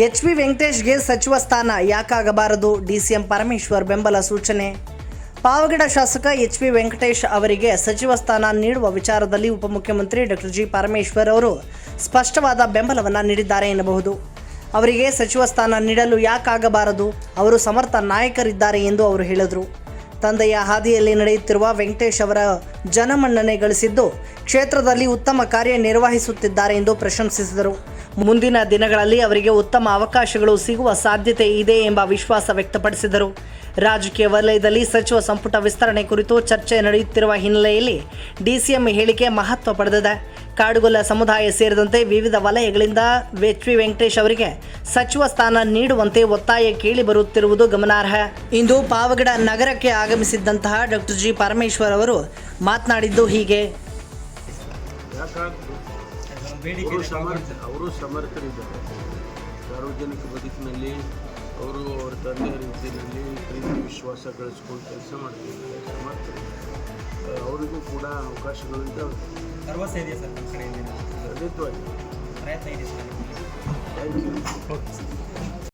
ಎಚ್.ವಿ. ವೆಂಕಟೇಶ್ಗೆ ಸಚಿವ ಸ್ಥಾನ ಯಾಕಾಗಬಾರದು? ಡಿಸಿಎಂ ಪರಮೇಶ್ವರ್ ಬೆಂಬಲ ಸೂಚನೆ. ಪಾವಗಡ ಶಾಸಕ ಎಚ್.ವಿ. ವೆಂಕಟೇಶ್ ಅವರಿಗೆ ಸಚಿವ ಸ್ಥಾನ ನೀಡುವ ವಿಚಾರದಲ್ಲಿ ಉಪಮುಖ್ಯಮಂತ್ರಿ ಡಾಕ್ಟರ್ ಜಿ. ಪರಮೇಶ್ವರ್ ಅವರು ಸ್ಪಷ್ಟವಾದ ಬೆಂಬಲವನ್ನು ನೀಡಿದ್ದಾರೆ ಎನ್ನಬಹುದು. ಅವರಿಗೆ ಸಚಿವ ಸ್ಥಾನ ನೀಡಲು ಯಾಕಾಗಬಾರದು? ಅವರು ಸಮರ್ಥ ನಾಯಕರಿದ್ದಾರೆ ಎಂದು ಅವರು ಹೇಳಿದರು. ತಂದೆಯ ಹಾದಿಯಲ್ಲಿ ನಡೆಯುತ್ತಿರುವ ವೆಂಕಟೇಶ್ ಅವರ ಜನಮನ್ನಣೆ ಗಳಿಸಿದ್ದು, ಕ್ಷೇತ್ರದಲ್ಲಿ ಉತ್ತಮ ಕಾರ್ಯನಿರ್ವಹಿಸುತ್ತಿದ್ದಾರೆ ಎಂದು ಪ್ರಶಂಸಿಸಿದರು. ಮುಂದಿನ ದಿನಗಳಲ್ಲಿ ಅವರಿಗೆ ಉತ್ತಮ ಅವಕಾಶಗಳು ಸಿಗುವ ಸಾಧ್ಯತೆ ಇದೆ ಎಂಬ ವಿಶ್ವಾಸ ವ್ಯಕ್ತಪಡಿಸಿದರು. ರಾಜಕೀಯ ವಲಯದಲ್ಲಿ ಸಚಿವ ಸಂಪುಟ ವಿಸ್ತರಣೆ ಕುರಿತು ಚರ್ಚೆ ನಡೆಯುತ್ತಿರುವ ಹಿನ್ನೆಲೆಯಲ್ಲಿ ಡಿಸಿಎಂ ಹೇಳಿಕೆ ಮಹತ್ವ ಪಡೆದಿದೆ. ಕಾಡುಗೊಲ್ಲ ಸಮುದಾಯ ಸೇರಿದಂತೆ ವಿವಿಧ ವಲಯಗಳಿಂದ ಎಚ್.ವಿ. ವೆಂಕಟೇಶ್ ಅವರಿಗೆ ಸಚಿವ ಸ್ಥಾನ ನೀಡುವಂತೆ ಒತ್ತಾಯ ಕೇಳಿ ಬರುತ್ತಿರುವುದು ಗಮನಾರ್ಹ. ಇಂದು ಪಾವಗಡ ನಗರಕ್ಕೆ ಆಗಮಿಸಿದ್ದಂತಹ ಡಾಕ್ಟರ್ ಜಿ. ಪರಮೇಶ್ವರ್ ಅವರು ಮಾತನಾಡಿದ್ದು ಹೀಗೆ. ಅವರು ಸಮರ್ಥರಿದ್ದಾರೆ. ಸಾರ್ವಜನಿಕ ಬದುಕಿನಲ್ಲಿ ಅವರು ಅವರ ತಂದೆಯ ರೀತಿಯಲ್ಲಿ ಪ್ರೀತಿ ವಿಶ್ವಾಸ ಗಳಿಸ್ಕೊಂಡು ಕೆಲಸ ಮಾಡ್ತಿದ್ದಾರೆ. ಸಮರ್ಥರಿದ್ದಾರೆ. ಅವರಿಗೂ ಕೂಡ ಅವಕಾಶಗಳು ಇದ್ದಾವೆ. ಭರವಸೆ ಇದೆಯಾ ಸರ್ ನಮ್ಮ ಕಡೆಯಿಂದ? ಖಂಡಿತವಾಗಿ ಪ್ರಯತ್ನ ಇದೆ ಸರ್. Thank you.